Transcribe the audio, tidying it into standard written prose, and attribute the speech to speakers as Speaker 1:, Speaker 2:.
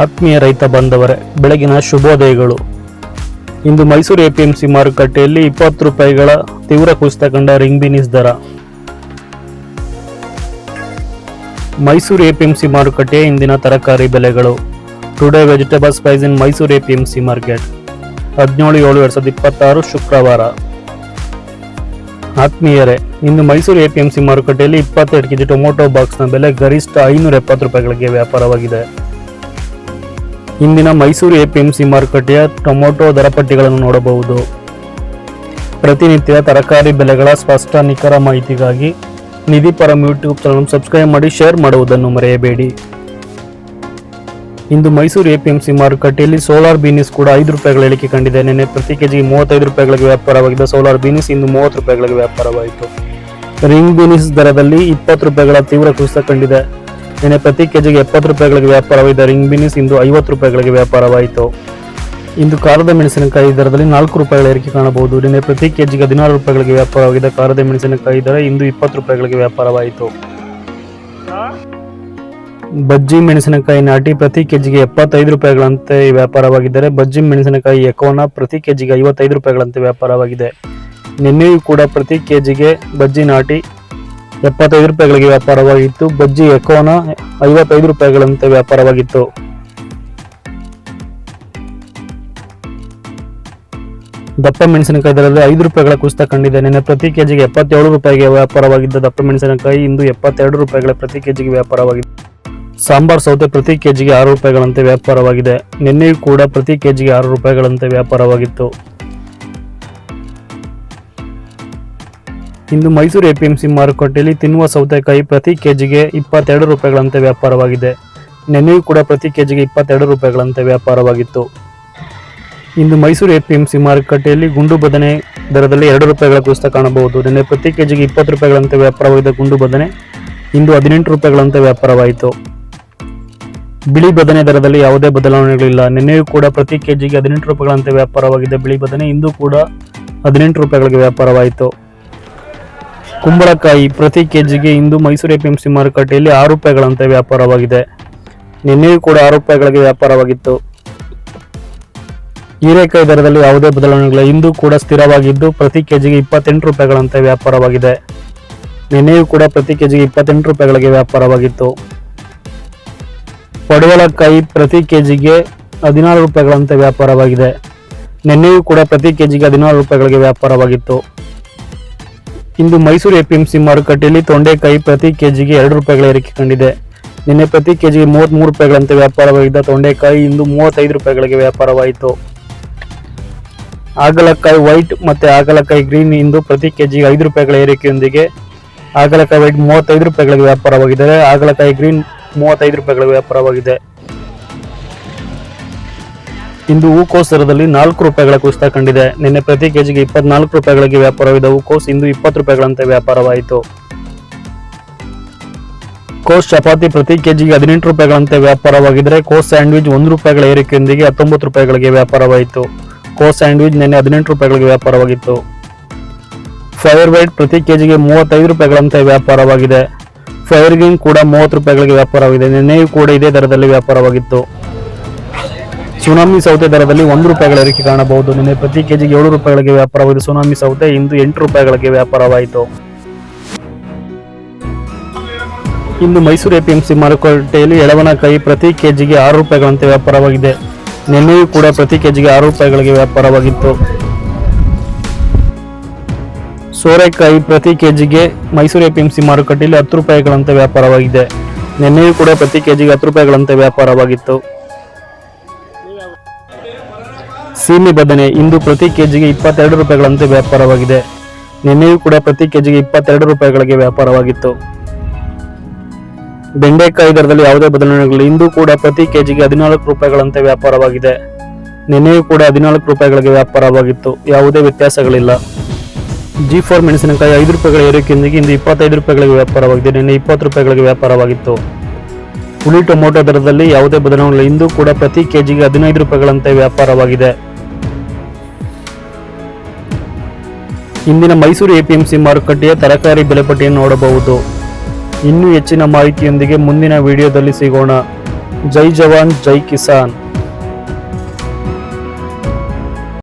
Speaker 1: ಆತ್ಮೀಯ ರೈತ ಬಾಂಧವರೇ, ಬೆಳಗಿನ ಶುಭೋದಯಗಳು. ಇಂದು ಮೈಸೂರು ಎಪಿಎಂಸಿ ಮಾರುಕಟ್ಟೆಯಲ್ಲಿ 20 ರೂಪಾಯಿಗಳ ತೀವ್ರ ಕುಸಿತ ಕಂಡ ರಿಂಗ್ ಬೀನ್ಸ್ ದರ. ಮೈಸೂರು ಎಪಿಎಂಸಿ ಮಾರುಕಟ್ಟೆಯ ಇಂದಿನ ತರಕಾರಿ ಬೆಲೆಗಳು. ಟುಡೇ ವೆಜಿಟೇಬಲ್ಸ್ ಪ್ರೈಸ್ ಇನ್ ಮೈಸೂರು ಎಪಿಎಂಸಿ ಮಾರ್ಕೆಟ್ 17/7/2026 ಶುಕ್ರವಾರ. ಆತ್ಮೀಯರೇ, ಇಂದು ಮೈಸೂರು ಎಪಿಎಂಸಿ ಮಾರುಕಟ್ಟೆಯಲ್ಲಿ 22 ಕೆಜಿ ಟೊಮೊಟೊ ಬಾಕ್ಸ್ನ ಬೆಲೆ ಗರಿಷ್ಠ 570 ರೂಪಾಯಿಗಳಿಗೆ ವ್ಯಾಪಾರವಾಗಿದೆ. ಇಂದಿನ ಮೈಸೂರು ಎಪಿಎಂಸಿ ಮಾರುಕಟ್ಟೆಯ ಟೊಮೊಟೊ ದರಪಟ್ಟಿಗಳನ್ನು ನೋಡಬಹುದು. ಪ್ರತಿನಿತ್ಯ ತರಕಾರಿ ಬೆಲೆಗಳ ಸ್ಪಷ್ಟ ನಿಖರ ಮಾಹಿತಿಗಾಗಿ ನಿಧಿ ಪರಂ ಯೂಟ್ಯೂಬ್ ಚಾನಲ್ ಸಬ್ಸ್ಕ್ರೈಬ್ ಮಾಡಿ, ಶೇರ್ ಮಾಡುವುದನ್ನು ಮರೆಯಬೇಡಿ. ಇಂದು ಮೈಸೂರು ಎಪಿಎಂಸಿ ಮಾರುಕಟ್ಟೆಯಲ್ಲಿ ಸೋಲಾರ್ ಬೀನೀಸ್ ಕೂಡ 5 ರೂಪಾಯಿಗಳ ಇಳಿಕೆ ಕಂಡಿದೆ. ನಿನ್ನೆ ಪ್ರತಿ ಕೆಜಿಗೆ 35 ರೂಪಾಯಿಗಳಿಗೆ ವ್ಯಾಪಾರವಾಗಿದ್ದ ಸೋಲಾರ್ ಬೀನೀಸ್ ಇಂದು 30 ರೂಪಾಯಿಗಳಿಗೆ ವ್ಯಾಪಾರವಾಯಿತು. ರಿಂಗ್ ಬೀನೀಸ್ ದರದಲ್ಲಿ 20 ರೂಪಾಯಿಗಳ ತೀವ್ರ ಕುಸಿತ ಕಂಡಿದೆ. ನಿನ್ನೆ ಪ್ರತಿ ಕೆಜಿಗೆ 70 ರೂಪಾಯಿಗಳಿಗೆ ವ್ಯಾಪಾರವಾಗಿದ್ದ ರಿಂಗ್ ಬೀನೀಸ್ ಇಂದು 50 ರೂಪಾಯಿಗಳಿಗೆ ವ್ಯಾಪಾರವಾಯಿತು. ಇಂದು ಕಾರದ ಮೆಣಸಿನಕಾಯಿ ದರದಲ್ಲಿ 4 ರೂಪಾಯಿಗಳ ಏರಿಕೆ ಕಾಣಬಹುದು. ನಿನ್ನೆ ಪ್ರತಿ ಕೆಜಿಗೆ 16 ರೂಪಾಯಿಗಳಿಗೆ ವ್ಯಾಪಾರವಾಗಿದ್ದ ಕಾರದ ಮೆಣಸಿನಕಾಯಿ ದರ ಇಂದು 20 ರೂಪಾಯಿಗಳಿಗೆ ವ್ಯಾಪಾರವಾಯಿತು. ಬಜ್ಜಿ ಮೆಣಸಿನಕಾಯಿ ನಾಟಿ ಪ್ರತಿ ಕೆಜಿಗೆ 75 ರೂಪಾಯಿಗಳಂತೆ ವ್ಯಾಪಾರವಾಗಿದ್ದರೆ ಬಜ್ಜಿ ಮೆಣಸಿನಕಾಯಿ ಎಕೋನಾ ಪ್ರತಿ ಕೆಜಿಗೆ 55 ರೂಪಾಯಿಗಳಂತೆ ವ್ಯಾಪಾರವಾಗಿದೆ. ನಿನ್ನೆಯೂ ಕೂಡ ಪ್ರತಿ ಕೆಜಿಗೆ ಬಜ್ಜಿ ನಾಟಿ 75 ರೂಪಾಯಿಗಳಿಗೆ ವ್ಯಾಪಾರವಾಗಿತ್ತು. ಬಜ್ಜಿ ಎಕೋನಾ 55 ರೂಪಾಯಿಗಳಂತೆ ವ್ಯಾಪಾರವಾಗಿತ್ತು. ದಪ್ಪ ಮೆಣಸಿನಕಾಯಿ ದರದಲ್ಲಿ 5 ರೂಪಾಯಿಗಳ ಕುಸಿತ ಕಂಡಿದೆ. ನಿನ್ನೆ ಪ್ರತಿ ಕೆಜಿಗೆ 77 ರೂಪಾಯಿಗೆ ವ್ಯಾಪಾರವಾಗಿದ್ದ ದಪ್ಪ ಮೆಣಸಿನಕಾಯಿ ಇಂದು 72 ರೂಪಾಯಿಗಳ ಪ್ರತಿ ಕೆಜಿಗೆ ವ್ಯಾಪಾರವಾಗಿದೆ. ಸಾಂಬಾರ್ ಸೌತೆ ಪ್ರತಿ ಕೆಜಿಗೆ 6 ರೂಪಾಯಿಗಳಂತೆ ವ್ಯಾಪಾರವಾಗಿದೆ. ನಿನ್ನೆಯೂ ಕೂಡ ಪ್ರತಿ ಕೆಜಿಗೆ 6 ರೂಪಾಯಿಗಳಂತೆ ವ್ಯಾಪಾರವಾಗಿತ್ತು. ಇಂದು ಮೈಸೂರು ಎಪಿಎಂಸಿ ಮಾರುಕಟ್ಟೆಯಲ್ಲಿ ತಿನ್ನುವ ಸೌತೆಕಾಯಿ ಪ್ರತಿ ಕೆಜಿಗೆ 22 ರೂಪಾಯಿಗಳಂತೆ ವ್ಯಾಪಾರವಾಗಿದೆ. ನಿನ್ನೆಯೂ ಕೂಡ ಪ್ರತಿ ಕೆಜಿಗೆ 22 ರೂಪಾಯಿಗಳಂತೆ ವ್ಯಾಪಾರವಾಗಿತ್ತು. ಇಂದು ಮೈಸೂರು ಎಪಿಎಂಸಿ ಮಾರುಕಟ್ಟೆಯಲ್ಲಿ ಗುಂಡು ಬದನೆ ದರದಲ್ಲಿ 2 ರೂಪಾಯಿಗಳ ಕುಸಿತ ಕಾಣಬಹುದು. ನಿನ್ನೆ ಪ್ರತಿ ಕೆಜಿಗೆ 20 ರೂಪಾಯಿಗಳಂತೆ ವ್ಯಾಪಾರವಾಗಿದ್ದ ಗುಂಡು ಬದನೆ ಇಂದು 18 ರೂಪಾಯಿಗಳಂತೆ ವ್ಯಾಪಾರವಾಯಿತು. ಬಿಳಿ ಬದನೆ ದರದಲ್ಲಿ ಯಾವುದೇ ಬದಲಾವಣೆಗಳಿಲ್ಲ. ನಿನ್ನೆಯೂ ಕೂಡ ಪ್ರತಿ ಕೆಜಿಗೆ 18 ರೂಪಾಯಿಗಳಂತೆ ವ್ಯಾಪಾರವಾಗಿದ್ದ ಬಿಳಿ ಬದನೆ ಇಂದು ಕೂಡ 18 ರೂಪಾಯಿಗಳಿಗೆ ವ್ಯಾಪಾರವಾಯಿತು. ಕುಂಬಳಕಾಯಿ ಪ್ರತಿ ಕೆಜಿಗೆ ಇಂದು ಮೈಸೂರು ಎಪಿಎಂಸಿ ಮಾರುಕಟ್ಟೆಯಲ್ಲಿ 6 ರೂಪಾಯಿಗಳಂತೆ ವ್ಯಾಪಾರವಾಗಿದೆ. ನಿನ್ನೆಯೂ ಕೂಡ 6 ರೂಪಾಯಿಗಳಿಗೆ ವ್ಯಾಪಾರವಾಗಿತ್ತು. ಹೀರೆಕಾಯಿ ದರದಲ್ಲಿ ಯಾವುದೇ ಬದಲಾವಣೆಗಳಿಲ್ಲ. ಇಂದು ಕೂಡ ಸ್ಥಿರವಾಗಿದ್ದು ಪ್ರತಿ ಕೆಜಿಗೆ 28 ರೂಪಾಯಿಗಳಂತೆ ವ್ಯಾಪಾರವಾಗಿದೆ. ನಿನ್ನೆಯೂ ಕೂಡ ಪ್ರತಿ ಕೆಜಿಗೆ 28 ರೂಪಾಯಿಗಳಿಗೆ ವ್ಯಾಪಾರವಾಗಿತ್ತು. ಪಡವಲಕಾಯಿ ಪ್ರತಿ ಕೆಜಿಗೆ 16 ರೂಪಾಯಿಗಳಂತೆ ವ್ಯಾಪಾರವಾಗಿದೆ. ನಿನ್ನೆಯೂ ಕೂಡ ಪ್ರತಿ ಕೆಜಿಗೆ 16 ರೂಪಾಯಿಗಳಿಗೆ ವ್ಯಾಪಾರವಾಗಿತ್ತು. ಇಂದು ಮೈಸೂರು ಎಪಿಎಂಸಿ ಮಾರುಕಟ್ಟೆಯಲ್ಲಿ ತೊಂಡೆಕಾಯಿ ಪ್ರತಿ ಕೆಜಿಗೆ 2 ರೂಪಾಯಿಗಳ ಏರಿಕೆ ಕಂಡಿದೆ. ನಿನ್ನೆ ಪ್ರತಿ ಕೆಜಿಗೆ 33 ರೂಪಾಯಿಗಳಂತೆ ವ್ಯಾಪಾರವಾಗಿದ್ದ ತೊಂಡೆಕಾಯಿ ಇಂದು 35 ರೂಪಾಯಿಗಳಿಗೆ ವ್ಯಾಪಾರವಾಯಿತು. ಹಾಗಲಕಾಯಿ ವೈಟ್ ಮತ್ತು ಹಾಗಲಕಾಯಿ ಗ್ರೀನ್ ಇಂದು ಪ್ರತಿ ಕೆಜಿಗೆ 5 ರೂಪಾಯಿಗಳ ಏರಿಕೆಯೊಂದಿಗೆ ಹಾಗಲಕಾಯಿ ವೈಟ್ 35 ರೂಪಾಯಿಗಳಿಗೆ ವ್ಯಾಪಾರವಾಗಿದ್ದರೆ ಹಾಗಲಕಾಯಿ ಗ್ರೀನ್ 35 ರೂಪಾಯಿಗಳಿಗೆ ವ್ಯಾಪಾರವಾಗಿದೆ. ಇಂದು ಹೂಕೋಸು ದರದಲ್ಲಿ 4 ರೂಪಾಯಿಗಳ ಕುಸಿತ ಕಂಡಿದೆ. ನಿನ್ನೆ ಪ್ರತಿ ಕೆಜಿಗೆ 24 ರೂಪಾಯಿಗಳಿಗೆ ವ್ಯಾಪಾರವಿದ್ದ ಹೂಕೋಸು ಇಂದು 20 ರೂಪಾಯಿಗಳಂತೆ ವ್ಯಾಪಾರವಾಯಿತು. ಕೋಸ್ ಚಪಾತಿ ಪ್ರತಿ ಕೆಜಿಗೆ 18 ರೂಪಾಯಿಗಳಂತೆ ವ್ಯಾಪಾರವಾಗಿದ್ದರೆ ಕೋಸ್ ಸ್ಯಾಂಡ್ವಿಚ್ 1 ರೂಪಾಯಿಗಳ ಏರಿಕೆಯೊಂದಿಗೆ 19 ರೂಪಾಯಿಗಳಿಗೆ ವ್ಯಾಪಾರವಾಯಿತು. ಕೋಸ್ ಸ್ಯಾಂಡ್ವಿಚ್ ನಿನ್ನೆ 18 ರೂಪಾಯಿಗಳಿಗೆ ವ್ಯಾಪಾರವಾಗಿತ್ತು. ಫೈರ್ ವೈಟ್ ಪ್ರತಿ ಕೆಜಿಗೆ 35 ರೂಪಾಯಿಗಳಂತೆ ವ್ಯಾಪಾರವಾಗಿದೆ. ಫೈರ್ ಗ್ರೀನ್ ಕೂಡ 30 ರೂಪಾಯಿಗಳಿಗೆ ವ್ಯಾಪಾರವಾಗಿದೆ. ನಿನ್ನೆಯೂ ಕೂಡ ಇದೇ ದರದಲ್ಲಿ ವ್ಯಾಪಾರವಾಗಿತ್ತು. ಸುನಾಮಿ ಸೌತೆ ದರದಲ್ಲಿ 1 ರೂಪಾಯಿಗಳ ಏರಿಕೆ ಕಾಣಬಹುದು. ನಿನ್ನೆ ಪ್ರತಿ ಕೆಜಿಗೆ 7 ರೂಪಾಯಿಗಳಿಗೆ ವ್ಯಾಪಾರವಾದ ಸುನಾಮಿ ಸೌತೆ ಇಂದು 8 ರೂಪಾಯಿಗಳಿಗೆ ವ್ಯಾಪಾರವಾಯಿತು. ಇಂದು ಮೈಸೂರು ಎಪಿಎಂಸಿ ಮಾರುಕಟ್ಟೆಯಲ್ಲಿ ಎಳವನಕಾಯಿ ಪ್ರತಿ ಕೆಜಿಗೆ 6 ರೂಪಾಯಿಗಳಂತೆ ವ್ಯಾಪಾರವಾಗಿದೆ. ನಿನ್ನೆಯೂ ಕೂಡ ಪ್ರತಿ ಕೆಜಿಗೆ 6 ರೂಪಾಯಿಗಳಿಗೆ ವ್ಯಾಪಾರವಾಗಿತ್ತು. ಸೋರೆಕಾಯಿ ಪ್ರತಿ ಕೆಜಿಗೆ ಮೈಸೂರು ಎಪಿಎಂಸಿ ಮಾರುಕಟ್ಟೆಯಲ್ಲಿ 10 ರೂಪಾಯಿಗಳಂತೆ ವ್ಯಾಪಾರವಾಗಿದೆ. ನಿನ್ನೆಯೂ ಕೂಡ ಪ್ರತಿ ಕೆಜಿಗೆ 10 ರೂಪಾಯಿಗಳಂತೆ ವ್ಯಾಪಾರವಾಗಿತ್ತು. ಸೀಮೆ ಬದನೆ ಇಂದು ಪ್ರತಿ ಕೆಜಿಗೆ 22 ರೂಪಾಯಿಗಳಂತೆ ವ್ಯಾಪಾರವಾಗಿದೆ. ನಿನ್ನೆಯೂ ಕೂಡ ಪ್ರತಿ ಕೆಜಿಗೆ 22 ರೂಪಾಯಿಗಳಿಗೆ ವ್ಯಾಪಾರವಾಗಿತ್ತು. ಬೆಂಡೆಕಾಯಿ ದರದಲ್ಲಿ ಯಾವುದೇ ಬದಲಾವಣೆಗಳಿಲ್ಲ. ಇಂದು ಕೂಡ ಪ್ರತಿ ಕೆಜಿಗೆ 14 ರೂಪಾಯಿಗಳಂತೆ ವ್ಯಾಪಾರವಾಗಿದೆ. ನಿನ್ನೆಯೂ ಕೂಡ 14 ರೂಪಾಯಿಗಳಿಗೆ ವ್ಯಾಪಾರವಾಗಿತ್ತು. ಯಾವುದೇ ವ್ಯತ್ಯಾಸಗಳಿಲ್ಲ. G4 ಮೆಣಸಿನಕಾಯಿ 5 ರೂಪಾಯಿಗಳ ಏರಿಕೆಯೊಂದಿಗೆ ಇಂದು 25 ರೂಪಾಯಿಗಳಿಗೆ ವ್ಯಾಪಾರವಾಗಿದೆ. ನಿನ್ನೆ 20 ರೂಪಾಯಿಗಳಿಗೆ ವ್ಯಾಪಾರವಾಗಿತ್ತು. ಹುಳಿ ಟೊಮೊಟೊ ದರದಲ್ಲಿ ಯಾವುದೇ ಬದಲಾವಣೆಗಳಿಲ್ಲ. ಇಂದು ಕೂಡ ಪ್ರತಿ ಕೆಜಿಗೆ 15 ರೂಪಾಯಿಗಳಂತೆ ವ್ಯಾಪಾರವಾಗಿದೆ. ಇಂದಿನ ಮೈಸೂರು ಎಪಿಎಂಸಿ ಮಾರುಕಟ್ಟೆಯ ತರಕಾರಿ ಬೆಲೆಪಟ್ಟಿಯನ್ನು ನೋಡಬಹುದು. ಇನ್ನೂ ಹೆಚ್ಚಿನ ಮಾಹಿತಿಯೊಂದಿಗೆ ಮುಂದಿನ ವಿಡಿಯೋದಲ್ಲಿ ಸಿಗೋಣ. ಜೈ ಜವಾನ್ ಜೈ ಕಿಸಾನ್.